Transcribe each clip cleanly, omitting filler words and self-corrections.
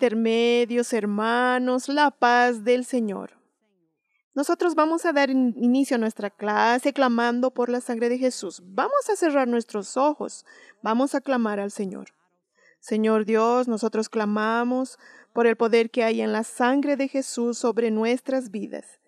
intermedios, hermanos, la paz del Señor. Nosotros vamos a dar inicio a nuestra clase clamando por la sangre de Jesús. Vamos a cerrar nuestros ojos. Vamos a clamar al Señor. Señor Dios, nosotros clamamos por el poder que hay en la sangre de Jesús sobre nuestras vidas.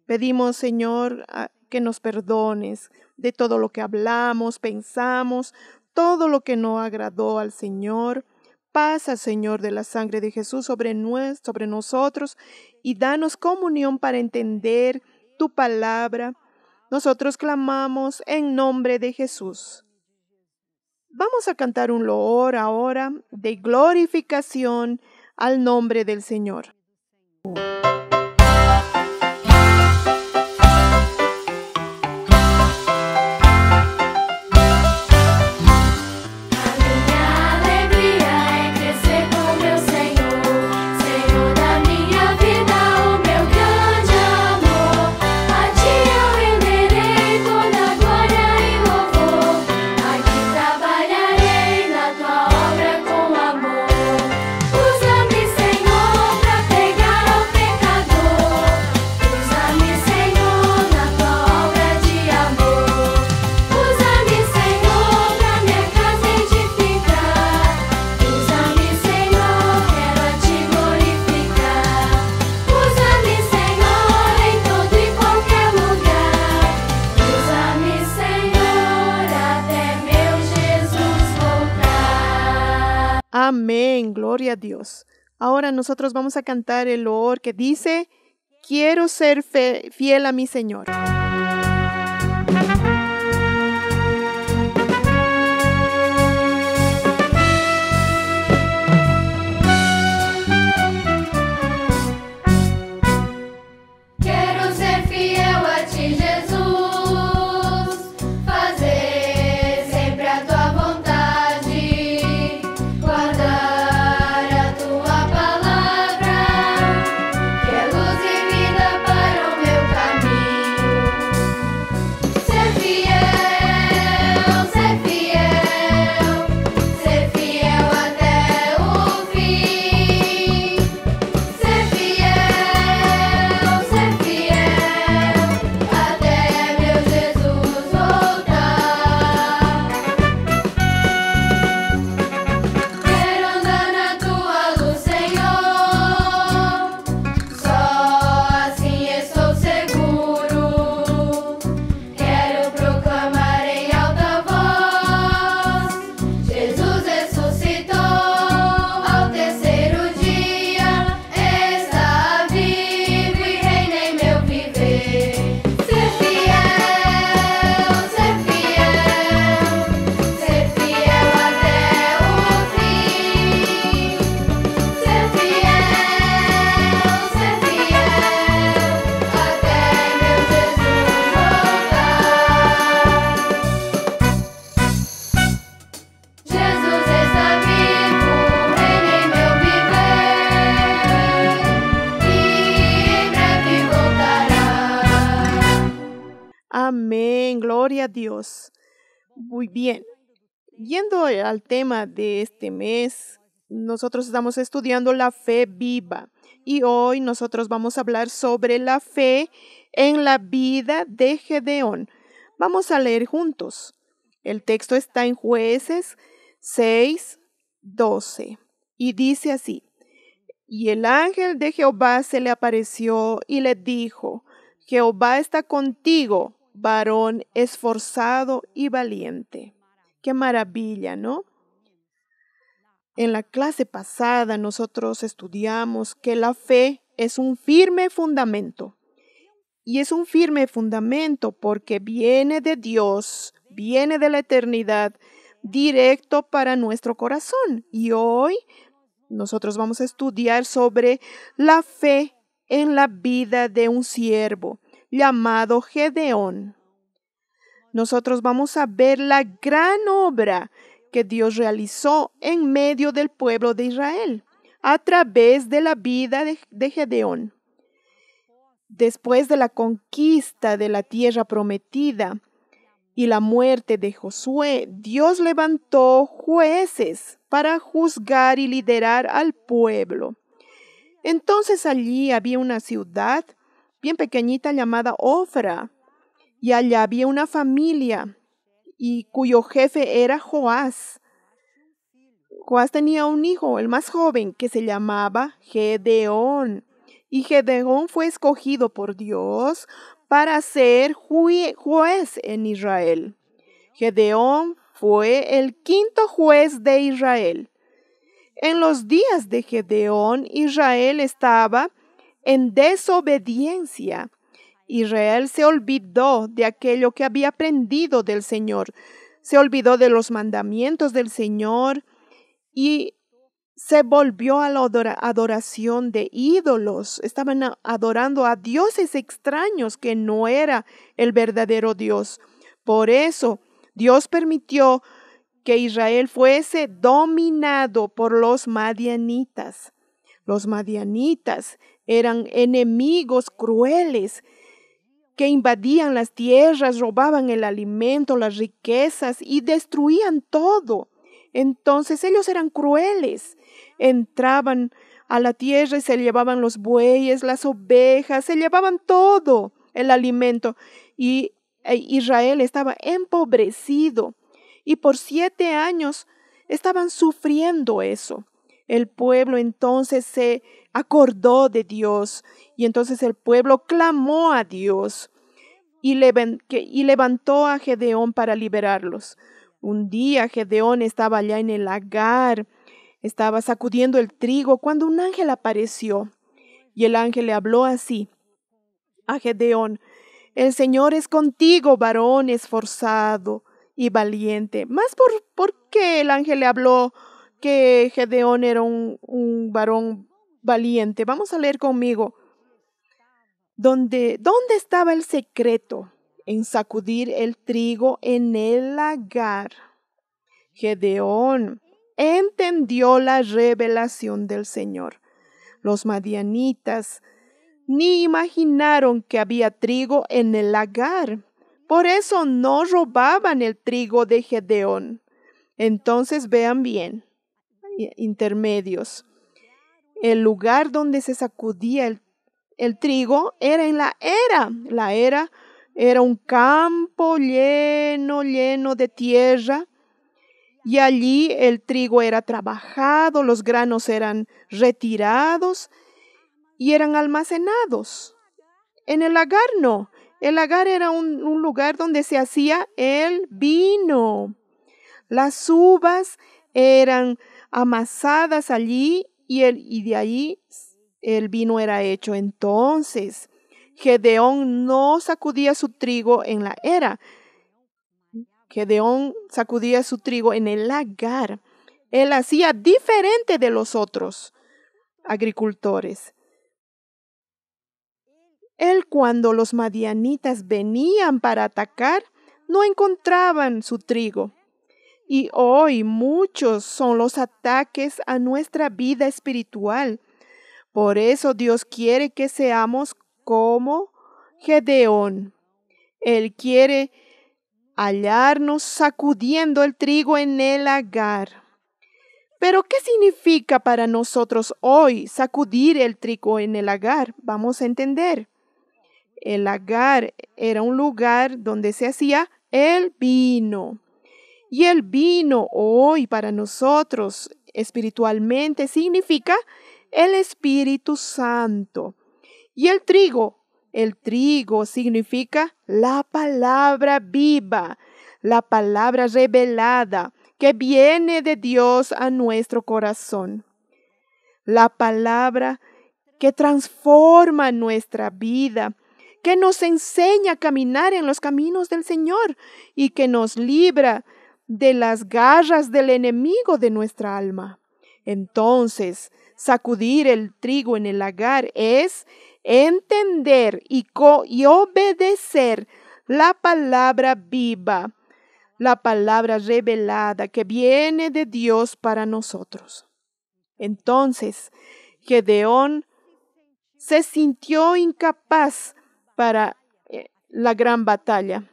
Pedimos, Señor, que nos perdones de todo lo que hablamos, pensamos, todo lo que no agradó al Señor. Pasa, Señor, de la sangre de Jesús sobre nosotros y danos comunión para entender tu palabra. Nosotros clamamos en nombre de Jesús. Vamos a cantar un loor ahora de glorificación al nombre del Señor. Amén, gloria a Dios. Ahora nosotros vamos a cantar el loor que dice, quiero ser fiel a mi Señor. Amén, gloria a Dios. Muy bien. Yendo al tema de este mes, nosotros estamos estudiando la fe viva y hoy nosotros vamos a hablar sobre la fe en la vida de Gedeón. Vamos a leer juntos. El texto está en Jueces 6:12 y dice así: Y el ángel de Jehová se le apareció y le dijo: Jehová está contigo, varón esforzado y valiente. Qué maravilla, ¿no? En la clase pasada nosotros estudiamos que la fe es un firme fundamento. Y es un firme fundamento porque viene de Dios, viene de la eternidad, directo para nuestro corazón. Y hoy nosotros vamos a estudiar sobre la fe en la vida de un siervo llamado Gedeón. Nosotros vamos a ver la gran obra que Dios realizó en medio del pueblo de Israel a través de la vida de Gedeón. Después de la conquista de la tierra prometida y la muerte de Josué, Dios levantó jueces para juzgar y liderar al pueblo. Entonces allí había una ciudad bien pequeñita llamada Ofra, y allá había una familia y cuyo jefe era Joás. Joás tenía un hijo, el más joven, que se llamaba Gedeón. Y Gedeón fue escogido por Dios para ser juez en Israel. Gedeón fue el quinto juez de Israel. En los días de Gedeón, Israel estaba en desobediencia. Israel se olvidó de aquello que había aprendido del Señor. Se olvidó de los mandamientos del Señor y se volvió a la adoración de ídolos. Estaban adorando a dioses extraños que no era el verdadero Dios. Por eso Dios permitió que Israel fuese dominado por los madianitas. Los madianitas eran enemigos crueles que invadían las tierras, robaban el alimento, las riquezas y destruían todo. Entonces ellos eran crueles. Entraban a la tierra y se llevaban los bueyes, las ovejas, se llevaban todo el alimento. Y Israel estaba empobrecido. Y por 7 años estaban sufriendo eso. El pueblo entonces se acordó de Dios y entonces el pueblo clamó a Dios y levantó a Gedeón para liberarlos. Un día Gedeón estaba allá en el lagar, estaba sacudiendo el trigo cuando un ángel apareció y el ángel le habló así a Gedeón: el Señor es contigo, varón esforzado y valiente. Más por qué el ángel le habló que Gedeón era un varón valiente. Vamos a leer conmigo. ¿Dónde estaba el secreto? En sacudir el trigo en el lagar. Gedeón entendió la revelación del Señor. Los madianitas ni imaginaron que había trigo en el lagar. Por eso no robaban el trigo de Gedeón. Entonces vean bien, intermedios. El lugar donde se sacudía el trigo era en la era. La era era un campo lleno de tierra. Y allí el trigo era trabajado, los granos eran retirados y eran almacenados. En el lagar no. El lagar era un lugar donde se hacía el vino. Las uvas eran amasadas allí y de allí el vino era hecho. Entonces, Gedeón no sacudía su trigo en la era. Gedeón sacudía su trigo en el lagar. Él hacía diferente de los otros agricultores. Él, cuando los madianitas venían para atacar, no encontraban su trigo. Y hoy muchos son los ataques a nuestra vida espiritual. Por eso Dios quiere que seamos como Gedeón. Él quiere hallarnos sacudiendo el trigo en el lagar. Pero ¿qué significa para nosotros hoy sacudir el trigo en el lagar? Vamos a entender. El lagar era un lugar donde se hacía el vino. Y el vino hoy para nosotros espiritualmente significa el Espíritu Santo. Y el trigo significa la palabra viva, la palabra revelada que viene de Dios a nuestro corazón. La palabra que transforma nuestra vida, que nos enseña a caminar en los caminos del Señor y que nos libra de las garras del enemigo de nuestra alma. Entonces, sacudir el trigo en el lagar es entender y obedecer la palabra viva, la palabra revelada que viene de Dios para nosotros. Entonces, Gedeón se sintió incapaz para la gran batalla.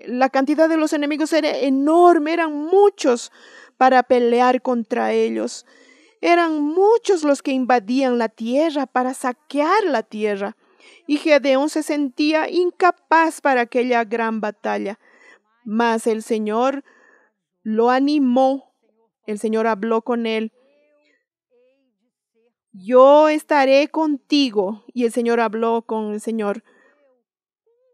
La cantidad de los enemigos era enorme, eran muchos para pelear contra ellos. Eran muchos los que invadían la tierra para saquear la tierra, y Gedeón se sentía incapaz para aquella gran batalla. Mas el Señor lo animó. El Señor habló con él. Yo estaré contigo. Y el Señor habló con el Señor.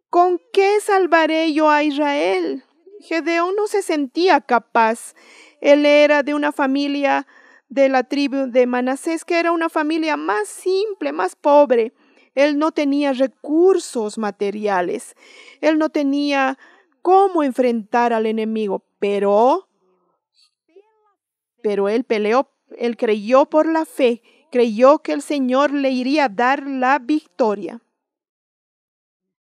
¿Con qué salvaré yo a Israel? Gedeón no se sentía capaz. Él era de una familia de la tribu de Manasés, que era una familia más simple, más pobre. Él no tenía recursos materiales. Él no tenía cómo enfrentar al enemigo. Pero él peleó, él creyó por la fe, creyó que el Señor le iría a dar la victoria.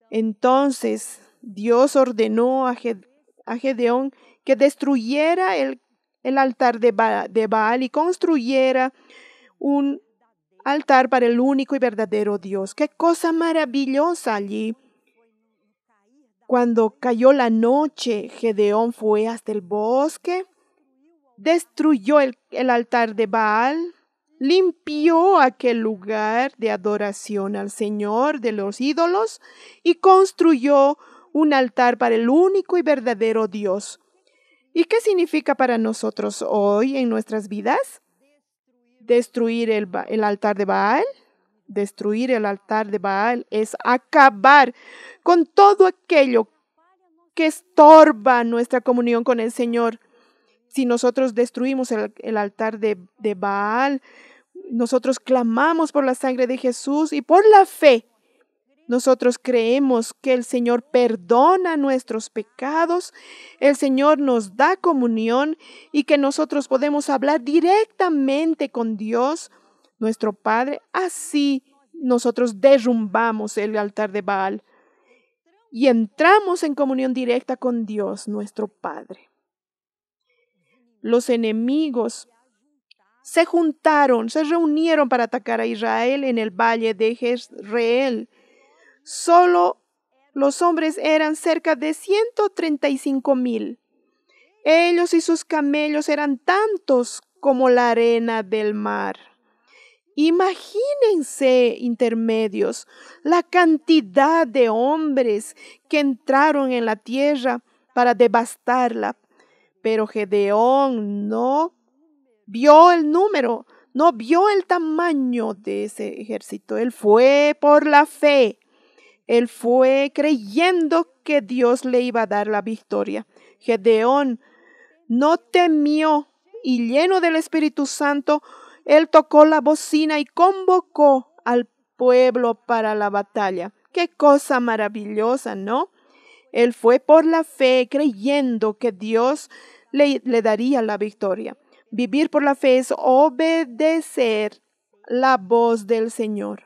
Entonces Dios ordenó a Gedeón que destruyera el altar de Baal y construyera un altar para el único y verdadero Dios. ¡Qué cosa maravillosa allí! Cuando cayó la noche, Gedeón fue hasta el bosque, destruyó el altar de Baal, limpió aquel lugar de adoración al Señor de los ídolos y construyó un altar para el único y verdadero Dios. ¿Y qué significa para nosotros hoy en nuestras vidas? Destruir el altar de Baal. Destruir el altar de Baal es acabar con todo aquello que estorba nuestra comunión con el Señor. Si nosotros destruimos el altar de Baal, nosotros clamamos por la sangre de Jesús y por la fe. Nosotros creemos que el Señor perdona nuestros pecados, el Señor nos da comunión y que nosotros podemos hablar directamente con Dios, nuestro Padre. Así nosotros derrumbamos el altar de Baal y entramos en comunión directa con Dios, nuestro Padre. Los enemigos se reunieron para atacar a Israel en el valle de Jezreel. Solo los hombres eran cerca de 135,000. Ellos y sus camellos eran tantos como la arena del mar. Imagínense, intermedios, la cantidad de hombres que entraron en la tierra para devastarla. Pero Gedeón no vio el número, no vio el tamaño de ese ejército. Él fue por la fe. Él fue creyendo que Dios le iba a dar la victoria. Gedeón no temió y lleno del Espíritu Santo, él tocó la bocina y convocó al pueblo para la batalla. ¡Qué cosa maravillosa!, ¿no? Él fue por la fe creyendo que Dios le daría la victoria. Vivir por la fe es obedecer la voz del Señor.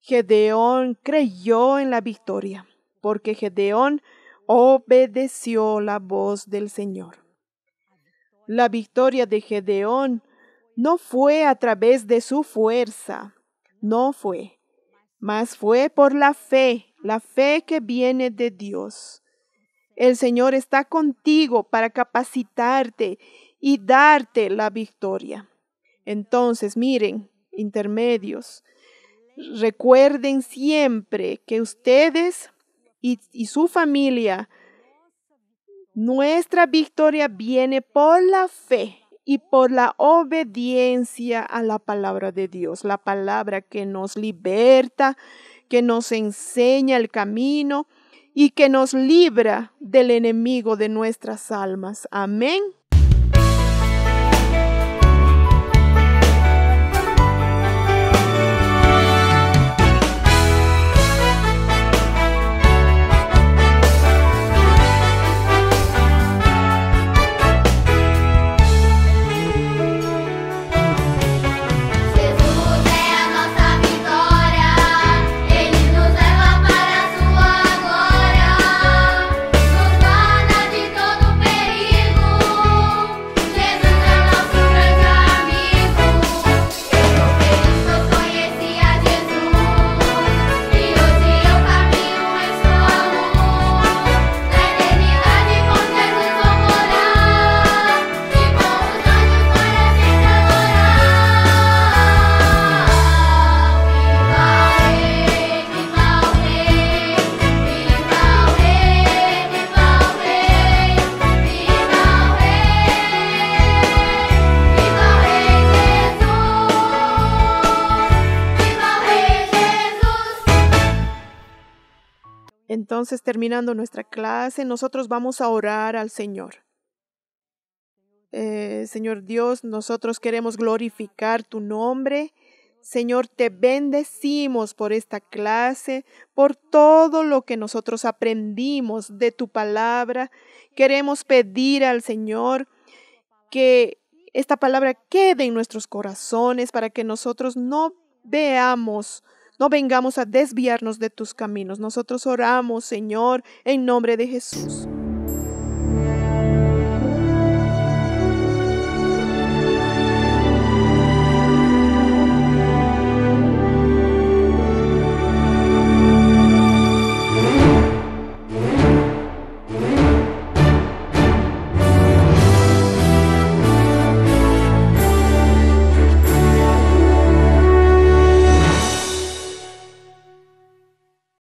Gedeón creyó en la victoria, porque Gedeón obedeció la voz del Señor. La victoria de Gedeón no fue a través de su fuerza, mas fue por la fe que viene de Dios. El Señor está contigo para capacitarte y darte la victoria. Entonces, miren, intermedios, recuerden siempre que ustedes y su familia, nuestra victoria viene por la fe y por la obediencia a la palabra de Dios, la palabra que nos liberta, que nos enseña el camino y que nos libra del enemigo de nuestras almas. Amén. Nos guarda de todo perigo. Entonces, terminando nuestra clase, nosotros vamos a orar al Señor. Señor Dios, nosotros queremos glorificar tu nombre. Señor, te bendecimos por esta clase, por todo lo que nosotros aprendimos de tu palabra. Queremos pedir al Señor que esta palabra quede en nuestros corazones para que nosotros no vengamos a desviarnos de tus caminos. Nosotros oramos, Señor, en nombre de Jesús.